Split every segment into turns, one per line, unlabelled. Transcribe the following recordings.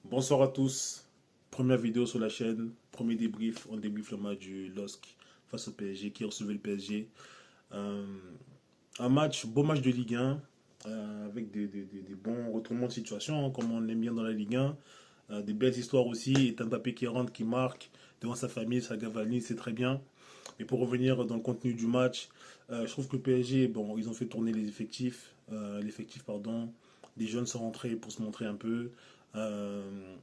Bonsoir à tous. Première vidéo sur la chaîne, premier débrief. On débriefe le match du LOSC face au PSG qui recevait le PSG. Euh, un match, beau match de Ligue 1 avec des bons retournements de situation comme on aime bien dans la Ligue 1. Des belles histoires aussi. Et Mbappé qui rentre, qui marque devant sa famille, sa Cavani, c'est très bien. Mais pour revenir dans le contenu du match, je trouve que le PSG, bon, ils ont fait tourner l'effectif, pardon. Des jeunes sont rentrés pour se montrer un peu. Euh,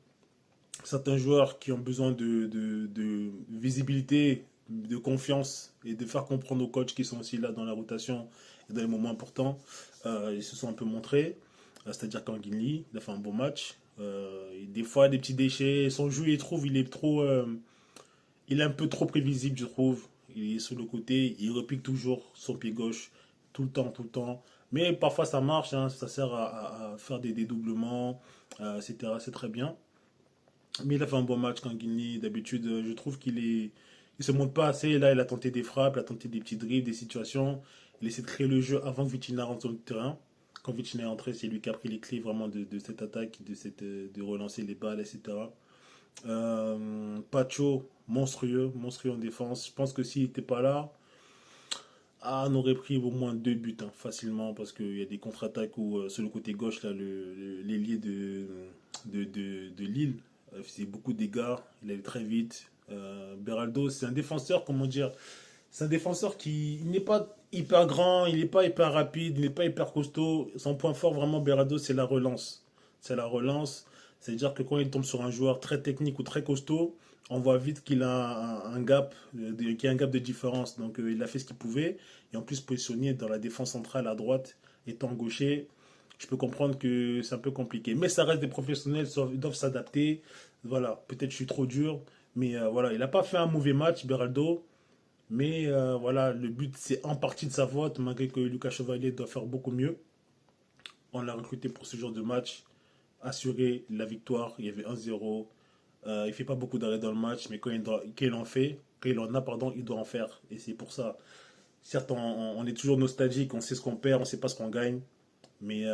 Certains joueurs qui ont besoin de visibilité, de confiance et de faire comprendre aux coachs qui sont aussi là dans la rotation et dans les moments importants, ils se sont un peu montrés. C'est-à-dire qu'Anguigny, il a fait un bon match. Des fois, des petits déchets. Son jeu, il est un peu trop prévisible, je trouve. Il est sur le côté, il repique toujours son pied gauche, tout le temps, tout le temps. Mais parfois, ça marche, hein, ça sert à faire des dédoublements, etc. C'est très bien. Mais il a fait un bon match quand Guinée. D'habitude, je trouve il se montre pas assez. Là, il a tenté des frappes, il a tenté des petits dribbles, des situations. Il essaie de créer le jeu avant que Vitinha rentre sur le terrain. Quand Vitinha est entré, c'est lui qui a pris les clés vraiment de cette attaque, de relancer les balles, etc. Pacho, monstrueux, monstrueux en défense. Je pense que s'il n'était pas là, on aurait pris au moins deux buts hein, facilement parce qu'il y a des contre-attaques où sur le côté gauche, là, l'ailier de Lille faisait beaucoup de dégâts. Il allait très vite. Beraldo, c'est un défenseur, comment dire, c'est un défenseur qui n'est pas hyper grand, il n'est pas hyper rapide, il n'est pas hyper costaud. Son point fort, vraiment, Beraldo, c'est la relance. C'est la relance. C'est-à-dire que quand il tombe sur un joueur très technique ou très costaud, on voit vite qu'il a un gap, qu'il y a un gap de différence. Donc, il a fait ce qu'il pouvait. Et en plus, positionné dans la défense centrale à droite, étant gaucher, je peux comprendre que c'est un peu compliqué. Mais ça reste des professionnels, ils doivent s'adapter. Voilà, peut-être je suis trop dur. Mais voilà, il n'a pas fait un mauvais match, Beraldo. Mais voilà, le but, c'est en partie de sa faute, malgré que Lucas Chevalier doit faire beaucoup mieux. On l'a recruté pour ce genre de match, assurer la victoire. Il y avait 1-0. Il ne fait pas beaucoup d'arrêts dans le match, mais quand il en a, pardon, il doit en faire. Et c'est pour ça. Certes, on est toujours nostalgique, on sait ce qu'on perd, on ne sait pas ce qu'on gagne. Mais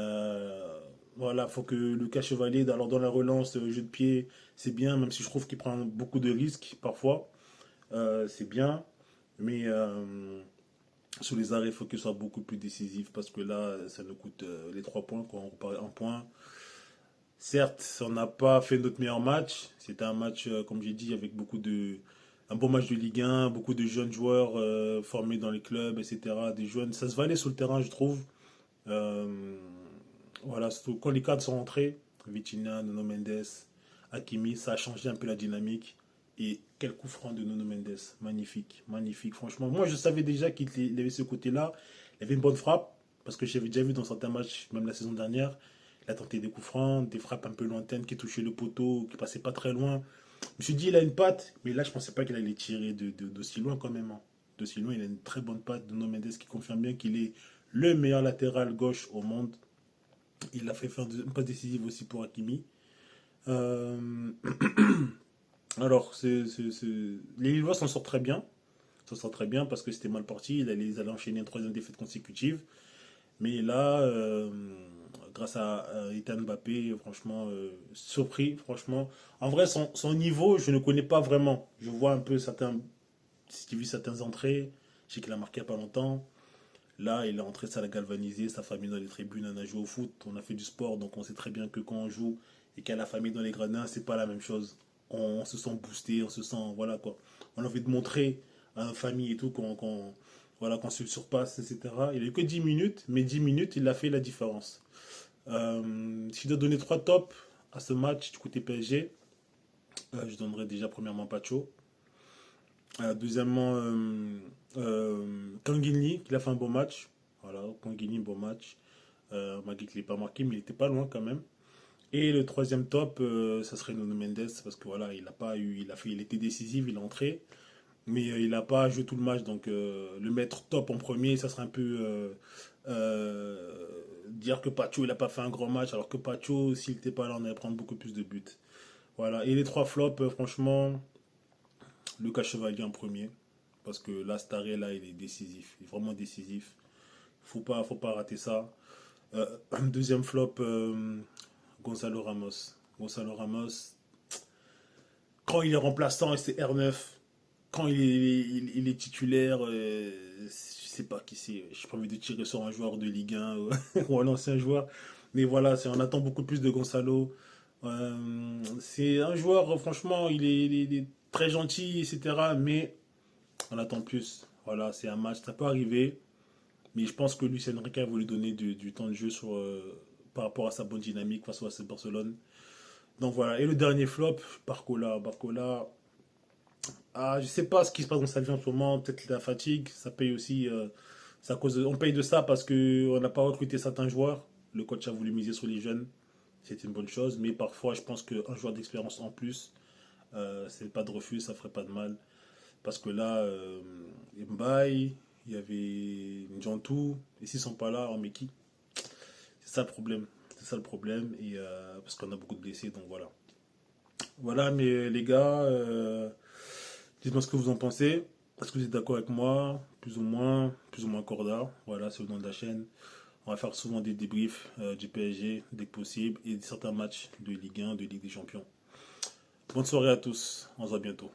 voilà, il faut que Lucas Chevalier, alors dans la relance, jeu de pied, c'est bien, même si je trouve qu'il prend beaucoup de risques parfois. C'est bien. Mais sur les arrêts, il faut qu'il soit beaucoup plus décisif parce que là, ça nous coûte les 3 points. Quoi. On repart un point. Certes, on n'a pas fait notre meilleur match. C'était un match, comme j'ai dit, avec un bon match de Ligue 1, beaucoup de jeunes joueurs formés dans les clubs, etc. Des jeunes, ça se valait sur le terrain, je trouve. Euh, voilà, surtout quand les cadres sont rentrés, Vitinha, Nuno Mendes, Hakimi, ça a changé un peu la dynamique. Et quel coup franc de Nuno Mendes. Magnifique, magnifique. Franchement, moi je savais déjà qu'il avait ce côté-là. Il avait une bonne frappe, parce que j'avais déjà vu dans certains matchs, même la saison dernière, il a tenté des coups francs, des frappes un peu lointaines qui touchaient le poteau, qui passaient pas très loin. Je me suis dit, il a une patte, mais là je pensais pas qu'il allait tirer d'aussi loin quand même. Hein. D'aussi loin, il a une très bonne patte de Nuno Mendes qui confirme bien qu'il est le meilleur latéral gauche au monde. Il a fait faire une passe décisive aussi pour Hakimi. Euh, alors, les Lillois s'en sortent très bien. S'en sortent très bien parce que c'était mal parti. Ils allaient enchaîner une troisième défaite consécutive. Mais là, grâce à Ethan Mbappé, franchement, surpris, franchement. En vrai, son niveau, je ne connais pas vraiment. Je vois un peu si tu as vu certaines entrées, je sais qu'il a marqué il n'y a pas longtemps. Là, il est entré, ça l'a galvanisé, sa famille dans les tribunes, on a joué au foot, on a fait du sport, donc on sait très bien que quand on joue et qu'il y a la famille dans les gradins, c'est pas la même chose. On se sent boosté, on se sent, voilà quoi. On a envie de montrer à la famille et tout voilà, qu'on se surpasse, etc. Il a eu que 10 minutes, mais 10 minutes, il a fait la différence. Si je dois donner 3 tops à ce match du côté PSG, je donnerais déjà premièrement Pacho. Deuxièmement, Kanguini, qui a fait un bon match. Voilà, Kanguini, bon match. Malgré qu'il n'ait pas marqué, mais il était pas loin quand même. Et le troisième top, ça serait Nuno Mendes, parce que voilà, il a pas eu, il était décisif, il est entré, mais il n'a pas joué tout le match, donc le mettre top en premier, ça serait un peu dire que Pacho il n'a pas fait un grand match, alors que Pacho, s'il n'était pas là, on allait prendre beaucoup plus de buts. Voilà, et les trois flops, franchement, Lucas Chevalier en premier. Parce que là, Staré, là, il est décisif. Il est vraiment décisif. Faut pas rater ça. Deuxième flop, Gonzalo Ramos. Gonzalo Ramos, quand il est remplaçant, c'est R9. Quand il est titulaire, je sais pas qui c'est. J'ai pas envie de tirer sur un joueur de Ligue 1 ou un ancien joueur. Mais voilà, on attend beaucoup plus de Gonzalo. C'est un joueur, franchement, il est très gentil, etc. Mais on attend plus. Voilà, c'est un match, ça peut arriver. Mais je pense que Luis Enrique a voulu donner du temps de jeu par rapport à sa bonne dynamique face à Barcelone. Donc voilà. Et le dernier flop, Barcola. Barcola, je sais pas ce qui se passe dans sa vie en ce moment. Peut-être la fatigue. Ça paye aussi. On paye de ça parce qu'on n'a pas recruté certains joueurs. Le coach a voulu miser sur les jeunes. C'est une bonne chose. Mais parfois, je pense qu'un joueur d'expérience en plus, c'est pas de refus, ça ferait pas de mal. Parce que là, Mbaye, il y avait Njantou. Et s'ils sont pas là, on met qui? C'est ça le problème. C'est ça le problème. Et, parce qu'on a beaucoup de blessés. Donc voilà. Voilà, mais les gars, dites-moi ce que vous en pensez. Est-ce que vous êtes d'accord avec moi? Plus ou moins corda. Voilà, c'est le nom de la chaîne. On va faire souvent des débriefs du PSG dès que possible et de certains matchs de Ligue 1, de Ligue des Champions. Bonne soirée à tous. On se voit bientôt.